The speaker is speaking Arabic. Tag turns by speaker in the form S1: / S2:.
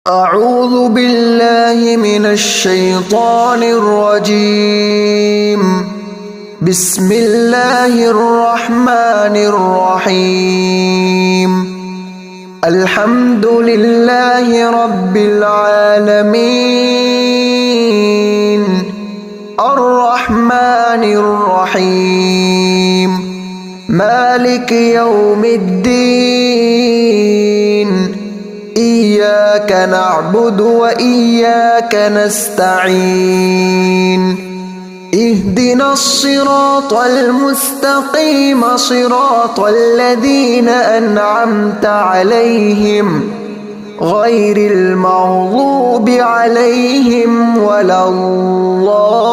S1: أعوذ بالله من الشيطان الرجيم. بسم الله الرحمن الرحيم. الحمد لله رب العالمين، الرحمن الرحيم، مالك يوم الدين. إياك نعبد وإياك نستعين. اهدنا الصراط المستقيم، صراط الذين أنعمت عليهم غير المغضوب عليهم ولا الضالين.